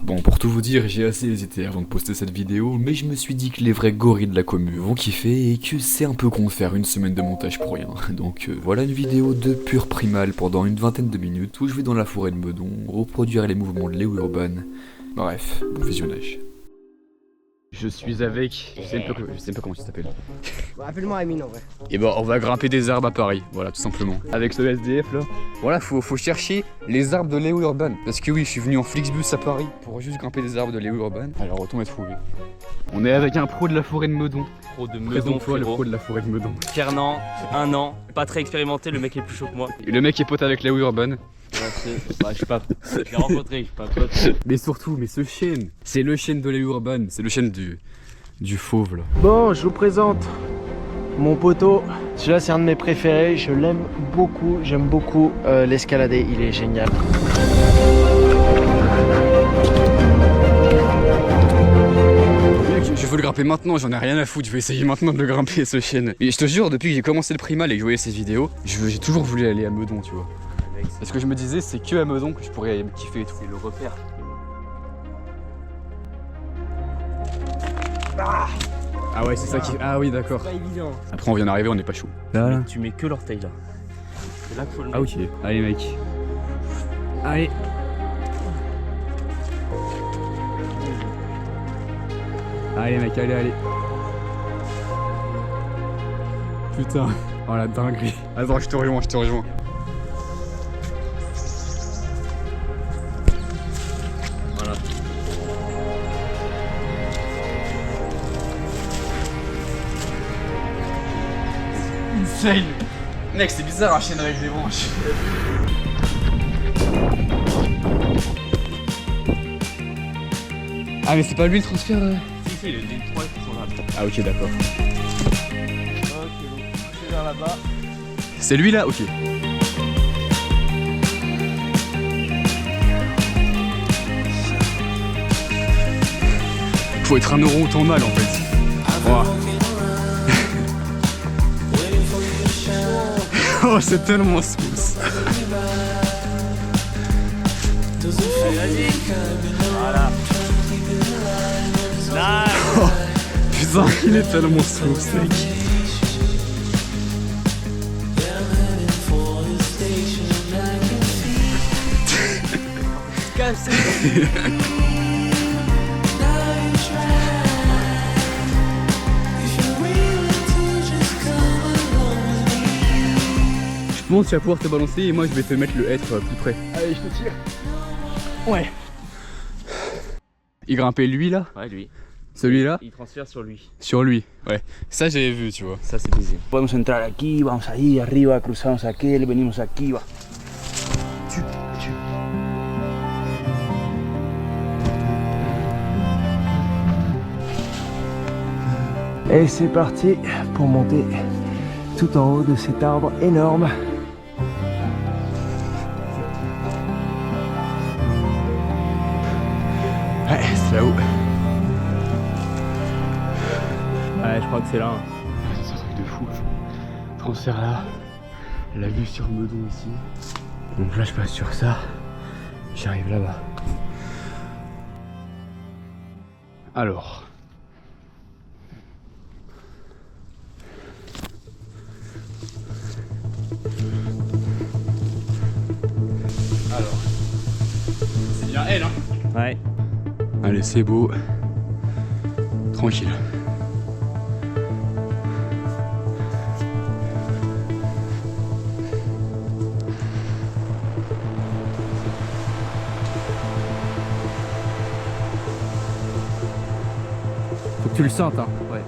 Bon, pour tout vous dire, j'ai assez hésité avant de poster cette vidéo, mais je me suis dit que les vrais gorilles de la commu vont kiffer et que c'est un peu con de faire une semaine de montage pour rien. Donc voilà une vidéo de pur primal pendant une vingtaine de minutes où je vais dans la forêt de Meudon reproduire les mouvements de Léo Urban. Bref, bon visionnage. Je suis avec... Je sais pas comment tu t'appelles. Bon, appelle-moi Amine en vrai. Et bon, on va grimper des arbres à Paris, voilà, tout simplement. Avec ce SDF là. Voilà, faut chercher les arbres de Léo Urban. Parce que oui, je suis venu en Flixbus à Paris pour juste grimper des arbres de Léo Urban. Alors autant les trouver. On est avec un pro de la forêt de Meudon. Pro de Meudon, Présente-toi le pro de la forêt de Meudon. Fernand, 1 an, pas très expérimenté, le mec est plus chaud que moi. Et le mec est pote avec Léo Urban. Je suis pas. Je l'ai rencontré, je suis pas pote. Mais surtout, mais ce chêne, c'est le chêne de Léo Urban. C'est le chêne du fauve là. Bon, je vous présente mon poteau. Celui-là, c'est un de mes préférés. Je l'aime beaucoup. J'aime beaucoup l'escalader. Il est génial. Je veux le grimper maintenant, j'en ai rien à foutre, je vais essayer maintenant de le grimper ce chêne. Et je te jure, depuis que j'ai commencé le primal et que je voyais ces vidéos, j'ai toujours voulu aller à Meudon, tu vois. Parce que je me disais, c'est que à Meudon que je pourrais me kiffer et tout. C'est le repère. Ah ouais, c'est ça qui... Ah oui, d'accord. Pas évident. Après on vient d'arriver, on n'est pas chaud. Là. Tu mets que l'orteil là. C'est là qu'il faut le mettre. Ah ok. Allez mec. Allez. Allez mec, allez. Putain. Oh la dinguerie. Attends, je te rejoins. Voilà. Insane. Mec, c'est bizarre un chêne avec des branches. Ah mais c'est pas lui le transfert là. Si, les 3 qui sont là. Ah ok, d'accord. Ok, c'est vers là-bas. C'est lui là? Ok. Faut être un euro autant mal en fait. Wow. Oh, c'est tellement smooth. Allez, vas-y. Voilà. Nice. Oh, putain, il est tellement smooth, mec. Cassé. Je pense que tu vas pouvoir te balancer et moi je vais te mettre le être plus près. Allez, je te tire. Ouais. Il grimpait lui là? Ouais, lui. Celui-là? Il transfère sur lui. Sur lui, ouais. Ça j'avais vu, tu vois. Ça, c'est baisé. Podemos entrar aquí, vamos ahí arriba, cruzamos aquel, venimos aquí, va. Et c'est parti pour monter tout en haut de cet arbre énorme. Ouais, c'est là-haut. Ouais, je crois que c'est là. C'est un truc de fou. Transfert là. La vue sur Meudon ici. Donc là je passe sur ça. J'arrive là-bas. Alors. C'est bien elle, hein? Ouais. Allez, c'est beau. Tranquille. Faut que tu le sentes, hein. Ouais.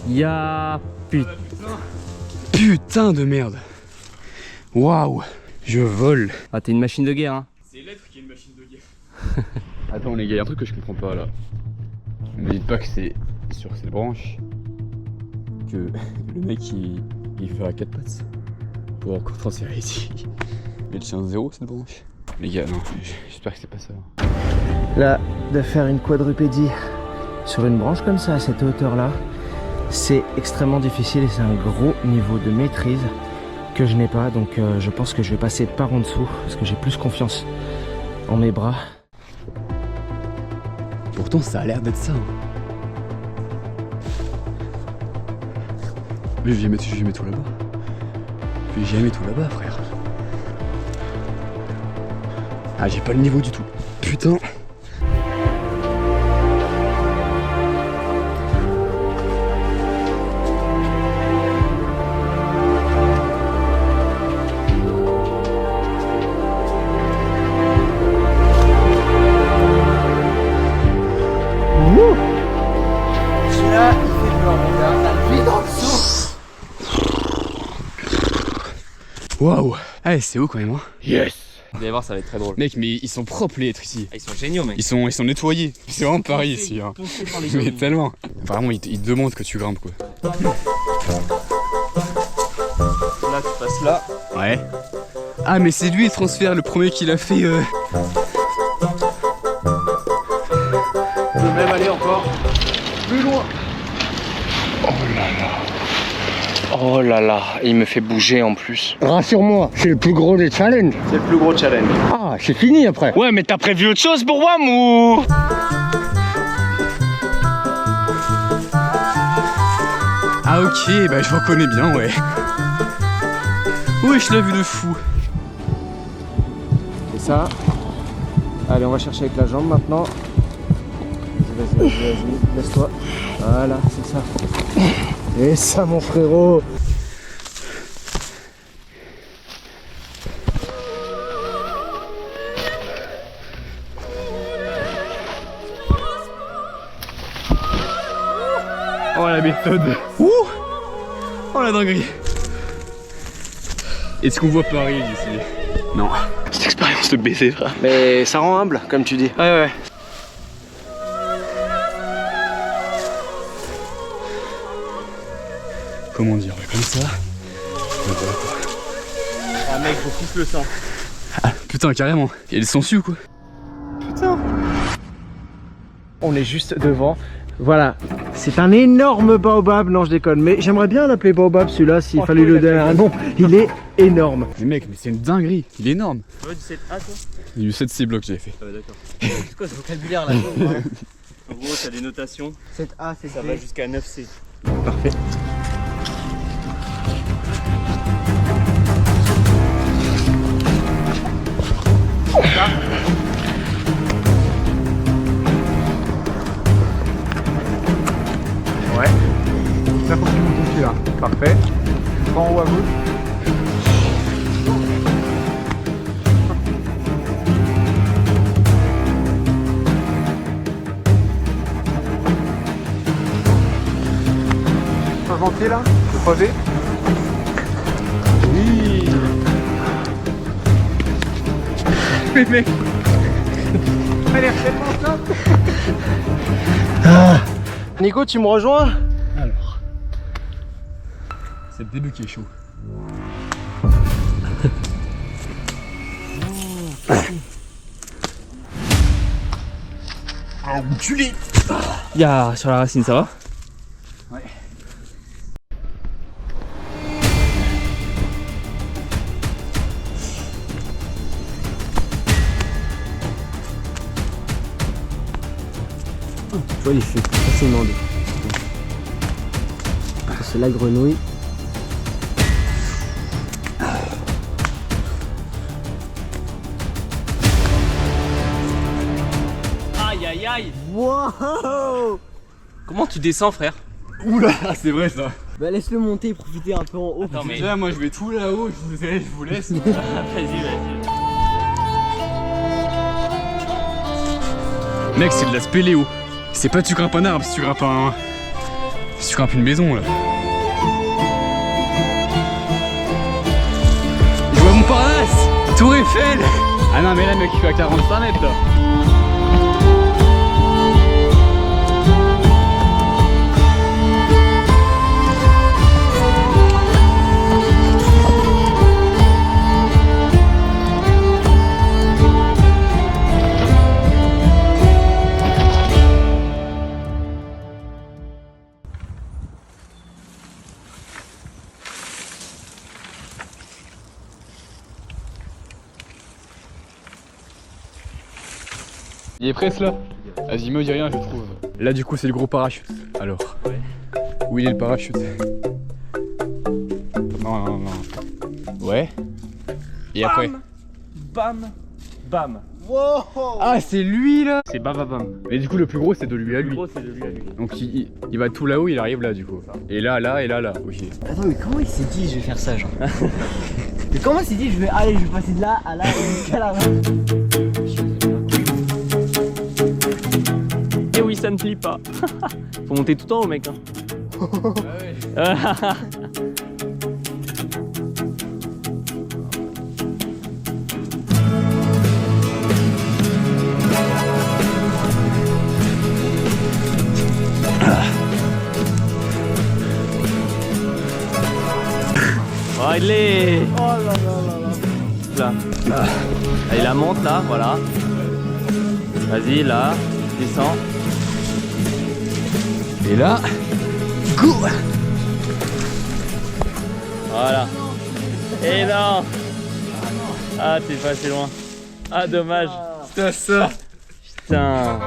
Ya Putain de merde. Waouh. Je vole. Ah, t'es une machine de guerre, hein. C'est l'être qui est une machine de guerre. Attends les gars, y'a un truc que je comprends pas là. Ne me dites pas que c'est sur cette branche que le mec il fait à 4 pattes pour encore transférer ici. Elle tient 0 cette branche. Les gars, non, j'espère que c'est pas ça. Là, de faire une quadrupédie sur une branche comme ça, à cette hauteur-là, c'est extrêmement difficile et c'est un gros niveau de maîtrise que je n'ai pas. Donc je pense que je vais passer par en dessous parce que j'ai plus confiance en mes bras. Pourtant, ça a l'air d'être ça. Mais je vais mettre tout là-bas. Je vais jamais tout là-bas, frère. Ah, j'ai pas le niveau du tout. Putain. Là, il fait peur, mon gars. T'as le vide en dessous. Waouh. Allez, c'est haut quand même, hein. Yes. Vous allez voir, ça va être très drôle. Mec, mais ils sont propres les êtres ici. Ah, ils sont géniaux, mec. Ils sont nettoyés. C'est vraiment Paris ici, hein. Mais tellement. Vraiment, ils te demandent que tu grimpes, quoi. Là, tu passes là. Ouais. Ah, mais c'est lui le transfert, le premier qu'il a fait. On peut même aller encore plus loin. Oh là là, il me fait bouger en plus. Rassure-moi, c'est le plus gros des challenges. C'est le plus gros challenge. Ah, c'est fini après. Ouais, mais t'as prévu autre chose pour moi, mou? Ah, ok, bah je reconnais bien, ouais. Oui, je l'ai vu de fou. C'est ça. Allez, on va chercher avec la jambe maintenant. Vas-y, laisse-toi. Voilà, c'est ça. Et ça, mon frérot. Oh la méthode. Ouh. Oh la dinguerie. Est-ce qu'on voit Paris d'ici? Non. Cette expérience de baiser, frère. Mais ça rend humble, comme tu dis. Ouais, ouais. Comment dire, comme ça. Voilà quoi. Ah, mec, je pousse le sang. Ah, putain, carrément. Il y a des sangsues ou quoi? On est juste devant. Voilà, c'est un énorme baobab. Non, je déconne, mais j'aimerais bien l'appeler baobab celui-là s'il fallait lui donner un nom. Il est énorme. Mais mec, mais c'est une dinguerie. Il est énorme. Ouais, du 7A, toi? Il y a eu 7 blocs que j'avais fait. Ah, ouais, d'accord. C'est quoi ce vocabulaire là? En gros, t'as des notations. 7A, c'est Ça va jusqu'à 9C. parfait. Ouais. Ça faut que tu montes dessus là. Parfait. Prends en haut à gauche. Changement de pied là, le croisé. Oui. Mais mec. Elle est tellement top. Nico, tu me rejoins? Alors. C'est le début qui est chaud. Y'a sur la racine, ça va? Ouais. Tu vois, il fait facilement des. C'est la grenouille. Aïe aïe aïe! Wow! Comment tu descends, frère? Oula, c'est vrai ça. Bah laisse-le monter, profiter un peu en haut. Attends, mais. Déjà, moi je vais tout là-haut, je vous laisse. Vas-y, vas-y. Mec, c'est de la spéléo. C'est pas tu grimpes un arbre, si tu grimpes un. Si tu grimpes une maison là. Je vois Montparnasse, Tour Eiffel. Ah non, mais là, mec, il fait à 45 mètres là. Il est presque là. Vas-y, me dis rien, je trouve. Là, du coup, c'est le gros parachute. Alors. Ouais. Où il est le parachute? Non, non, non. Ouais. Et après? Bam, bam. Ah, c'est lui là. C'est bam. Mais du coup, le plus gros, c'est de lui à Le lui. plus gros, c'est de lui à lui. Donc, il va tout là-haut, il arrive là, du coup. Et là, là, et là, là. Ok. Attends, mais comment il s'est dit je vais faire ça, genre? Mais comment il s'est dit je vais passer de là à là jusqu'à là? Et oui, ça ne plie pas. Faut monter tout en haut, mec. Hein. Allez. Oh là là là là. Là. Allez, la monte là, voilà. Vas-y, là, descends. Et là, go. Voilà. Et non. Ah, t'es pas assez loin. Ah, dommage. C'était ça. Putain.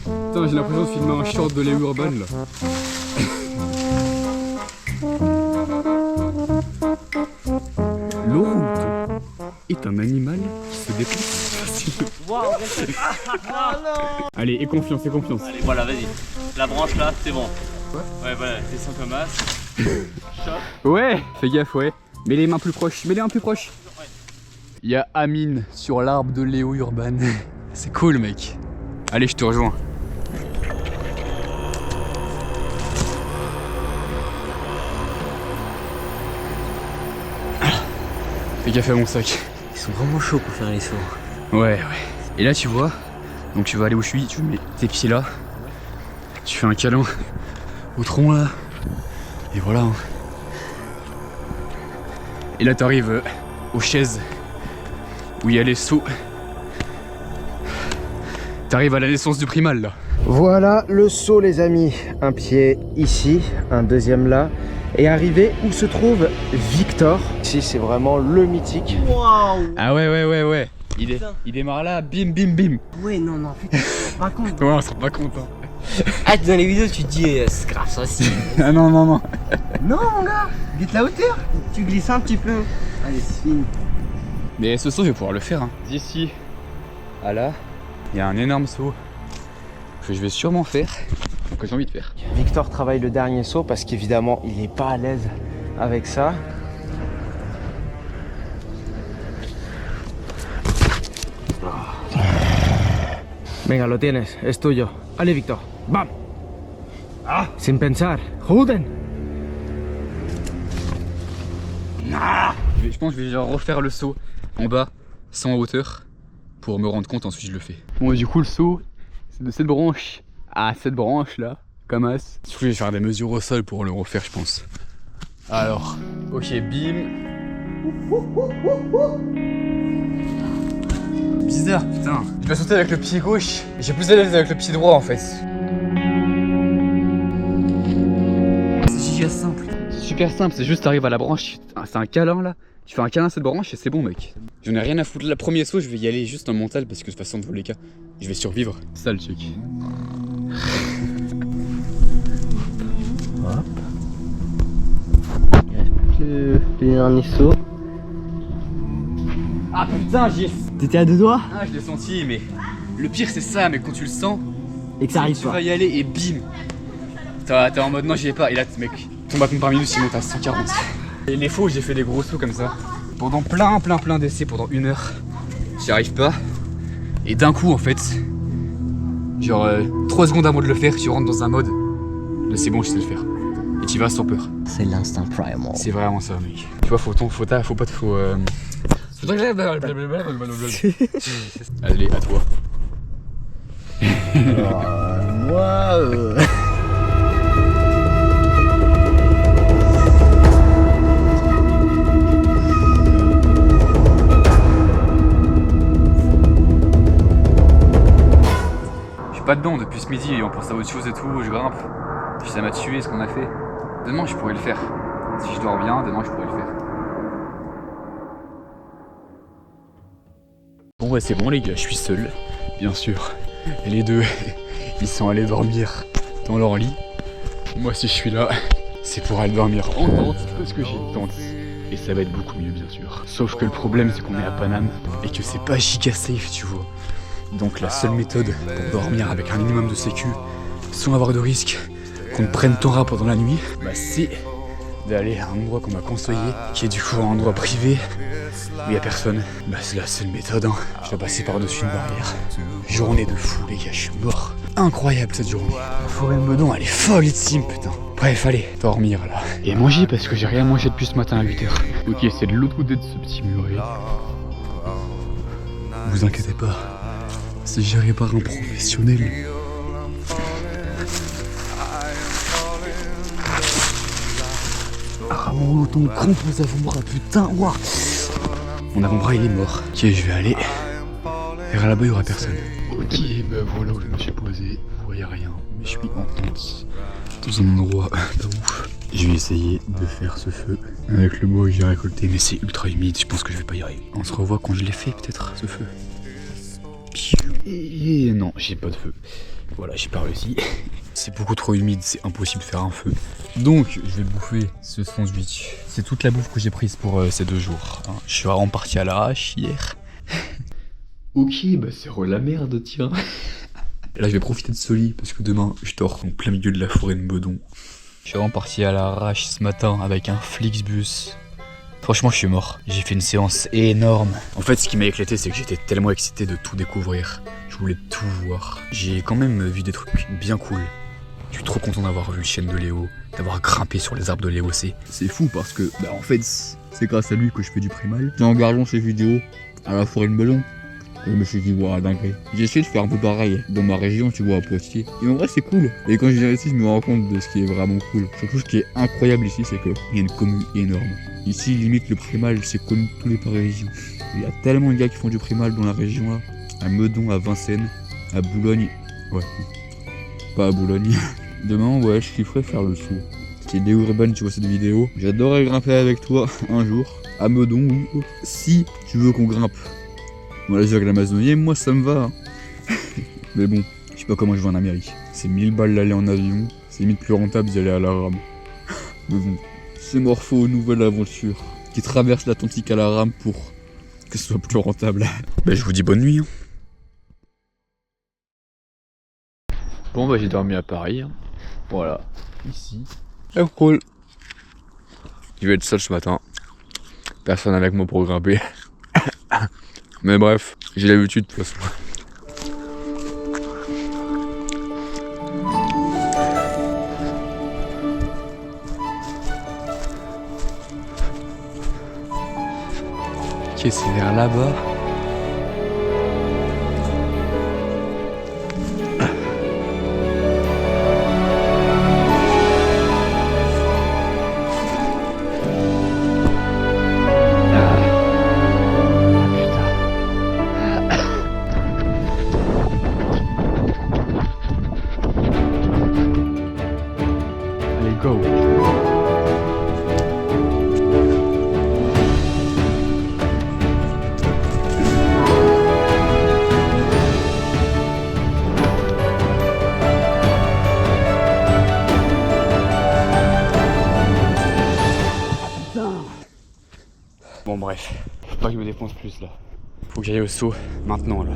Putain, j'ai l'impression de filmer un short de Léo Urban là. L'orangutan est un animal qui se déplace facilement. Allez, aie confiance, aie confiance. Allez, voilà, vas-y. La branche là, c'est bon. Ouais, voilà, descends Thomas. Ouais, fais gaffe, ouais. Mets les mains plus proches, mets les mains plus proches. Il y a Amine sur l'arbre de Léo Urban. C'est cool, mec. Allez, je te rejoins. Fais gaffe à mon sac. Ils sont vraiment chauds pour faire les sauts. Ouais. Et là, tu vois, donc tu vas aller où je suis, tu mets tes pieds là, tu fais un câlin au tronc là, et voilà. Et là, t'arrives aux chaises où il y a les sauts. T'arrives à la naissance du primal là. Voilà le saut les amis. Un pied ici, un deuxième là. Et arrivé où se trouve Victor. Ici c'est vraiment le mythique. Waouh! Ah ouais. Il démarre là, bim. Ouais, non, putain, tu te rends pas compte. Ouais, on se rend pas compte. Hein. Ah, dans les vidéos, tu te dis, c'est grave ça aussi. Ah non. Non, mon gars, guette la hauteur. Tu glisses un petit peu. Allez, c'est fini. Mais ce saut, je vais pouvoir le faire. Hein. D'ici à là, il y a un énorme saut que je vais sûrement faire, que j'ai envie de faire. Victor travaille le dernier saut parce qu'évidemment il n'est pas à l'aise avec ça. Venga, lo tienes, es tuyo. Allez Victor, bam. Sin pensar, Juden. Je pense que je vais genre refaire le saut en bas, sans hauteur, pour me rendre compte, ensuite je le fais. Bon, du coup, le saut, c'est de cette branche à cette branche là, comme as. Du coup, je vais faire des mesures au sol pour le refaire, je pense. Alors, ok, bim. Bizarre, putain. Je vais sauter avec le pied gauche. J'ai plus à l'aise avec le pied droit en fait. C'est giga simple. C'est super simple, c'est juste t'arrives à la branche, c'est un câlin là. Tu fais un câlin à cette branche et c'est bon mec. J'en ai rien à foutre. Le premier saut, je vais y aller juste en mental parce que de toute façon, dans tous les cas, je vais survivre. C'est ça le truc. Hop. Il reste plus que le dernier saut. Ah putain, j'y ai... T'étais à deux doigts? Ah, je l'ai senti, mais le pire c'est ça, mais quand tu le sens, Et que ça arrive tu pas. vas y aller et bim. T'es en mode non, j'y ai pas. Et là, mec, ton battement par minute, il monte à 140. Et les faux, j'ai fait des gros sauts comme ça. Pendant plein d'essais, pendant 1 heure. J'y arrive pas. Et d'un coup, en fait, genre 3 secondes avant de le faire, tu rentres dans un mode. Là, c'est bon, je sais le faire. Et tu vas sans peur. C'est l'instinct primal. C'est vraiment ça, mec. Tu vois, faut pas de faux. Allez, à toi. Moi, Je suis pas dedans depuis ce midi et on pense à autre chose et tout, je grimpe. Puis ça m'a tué ce qu'on a fait. Demain je pourrais le faire. Si je dors bien, demain je pourrais le faire. bah c'est bon les gars, je suis seul, bien sûr. Et les deux, ils sont allés dormir dans leur lit. Moi si je suis là, c'est pour aller dormir en tente, parce que j'ai une tente. Et ça va être beaucoup mieux bien sûr. Sauf que le problème c'est qu'on est à Paname et que c'est pas giga safe tu vois. Donc la seule méthode pour dormir avec un minimum de sécu, sans avoir de risque qu'on te prenne ton rat pendant la nuit, bah c'est d'aller à un endroit qu'on m'a conseillé, qui est du coup un endroit privé, où il y a personne. Bah c'est la seule méthode hein. Je dois passer par-dessus une barrière. Journée de fou les gars, je suis mort. Incroyable cette journée. La forêt de Meudon elle est folle ici putain. Bref allez, dormir là. Et manger parce que j'ai rien mangé depuis ce matin à 8h. Ok c'est de l'autre côté de ce petit muret. Vous inquiétez pas, c'est géré par un professionnel. Ah mon autant de crampes aux avant-bras, putain, waouh. Mon avant-bras il est mort. Ok, je vais aller vers là-bas, il y aura personne. Ok, bah voilà où je me suis posé. Vous voyez rien, mais je suis en tente. Dans un endroit pas ouf. Je vais essayer de faire ce feu avec le bois que j'ai récolté, mais c'est ultra humide, je pense que je vais pas y arriver. On se revoit quand je l'ai fait peut-être, ce feu. Et non, j'ai pas de feu. Voilà, j'ai pas réussi. C'est beaucoup trop humide, c'est impossible de faire un feu. Donc, je vais bouffer ce sandwich. C'est toute la bouffe que j'ai prise pour ces 2 jours. Hein. Je suis vraiment parti à l'arrache hier. Ok, bah c'est la merde, tiens. Là, je vais profiter de ce lit parce que demain, je dors en plein milieu de la forêt de Meudon. Je suis vraiment parti à l'arrache ce matin avec un Flixbus. Franchement, je suis mort. J'ai fait une séance énorme. En fait, ce qui m'a éclaté, c'est que j'étais tellement excité de tout découvrir. Je voulais tout voir. J'ai quand même vu des trucs bien cool. Je suis trop content d'avoir vu le chêne de Léo, d'avoir grimpé sur les arbres de Léo. C'est fou parce que, bah en fait, c'est grâce à lui que je fais du primal. En regardant ses vidéos à la forêt de Meudon, je me suis dit, waouh, dingue. J'ai essayé de faire un peu pareil dans ma région, tu vois, à Poitiers. Et en vrai, c'est cool. Et quand je viens ici, je me rends compte de ce qui est vraiment cool. Surtout, ce qui est incroyable ici, c'est qu'il y a une commune énorme. Ici, limite, le primal, c'est connu de tous les Parisiens. Il y a tellement de gars qui font du primal dans la région là. À Meudon, à Vincennes, à Boulogne. Ouais. Pas à Boulogne. Demain, ouais, je kifferais faire le saut. C'est Léo Urban, tu vois cette vidéo. J'adorerais grimper avec toi un jour. À Meudon, ou si tu veux qu'on grimpe dans la jungle amazonienne, moi ça me va. Hein. Mais bon, je sais pas comment je vais en Amérique. C'est 1000 balles d'aller en avion. C'est limite plus rentable d'y aller à la rame. Mais bon, c'est Morpho, nouvelle aventure. Qui traverse l'Atlantique à la rame pour que ce soit plus rentable. Bah je vous dis bonne nuit. Hein. Bon bah j'ai dormi à Paris. Hein. Voilà, ici. C'est cool. Je vais être seul ce matin. Personne avec moi pour grimper. Mais bref, j'ai l'habitude de toute façon. Ok, c'est vers là-bas. Go. Bon bref, faut pas que je me défonce plus là. Faut que j'aille au saut maintenant là.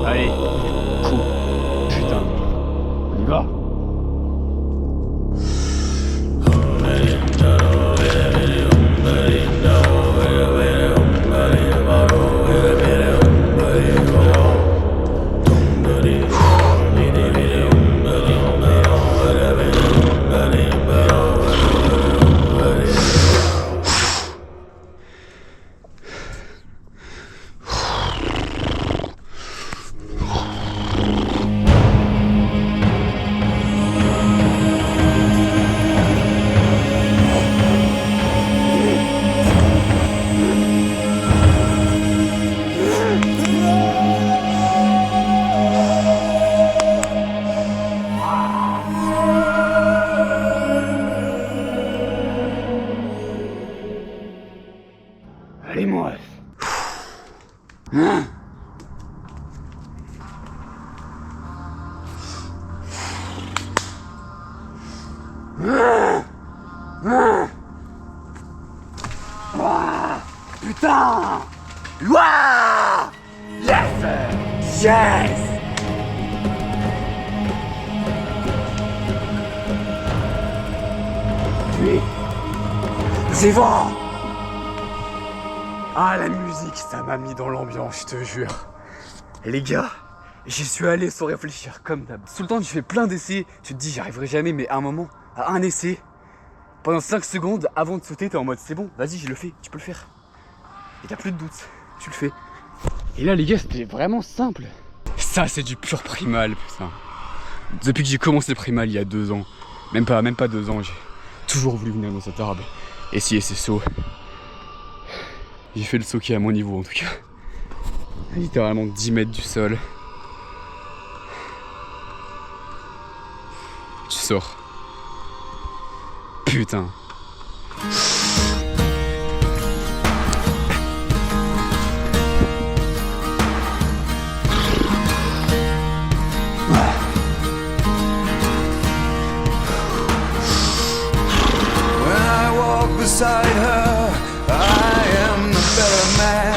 Allez, cool. Putain, on y va. Allez mon ref. Putain! Ouah! Yes! Yes! Oui. C'est bon! Ah, la musique, ça m'a mis dans l'ambiance, je te jure. Et les gars, j'y suis allé sans réfléchir, comme d'hab. Tout le temps, tu fais plein d'essais, tu te dis j'y arriverai jamais, mais à un moment, à un essai, pendant 5 secondes, avant de sauter, t'es en mode c'est bon, vas-y, je le fais, tu peux le faire. Et t'as plus de doute, tu le fais. Et là, les gars, c'était vraiment simple. Ça, c'est du pur primal, putain. Depuis que j'ai commencé primal il y a 2 ans, même pas 2 ans, j'ai toujours voulu venir dans cet arbre. Essayer ces sauts. J'ai fait le saut qui est à mon niveau en tout cas. Littéralement 10 mètres du sol. Tu sors. Putain. Beside her, I am the better man.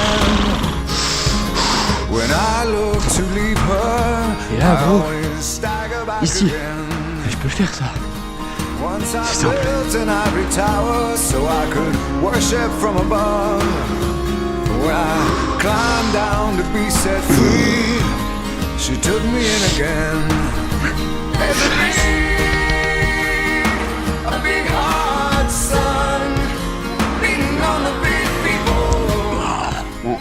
When I look to leave her, Et là, I gros, always stagger back ici, again. je peux le faire ça. Once I simple. built an ivory tower so I could worship from above. When I climbed down to be set free, she took me in again. There's a big heart, son, beating on the big people. Bon.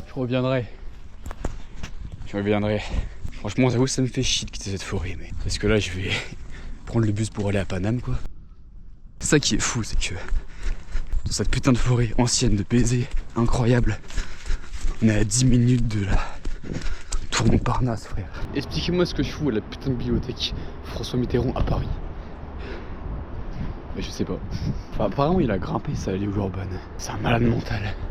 Je reviendrai. Franchement, j'avoue, ça me fait chier de quitter cette forêt, mais parce que là, je vais prendre le bus pour aller à Paname, quoi. C'est ça qui est fou, c'est que dans cette putain de forêt ancienne de Béziers, incroyable, on est à 10 minutes de la Tour Montparnasse, frère. Expliquez-moi ce que je fous à la putain de bibliothèque François Mitterrand à Paris. Mais je sais pas. Enfin, apparemment, il a grimpé ça, aller au Urban. C'est un malade mental.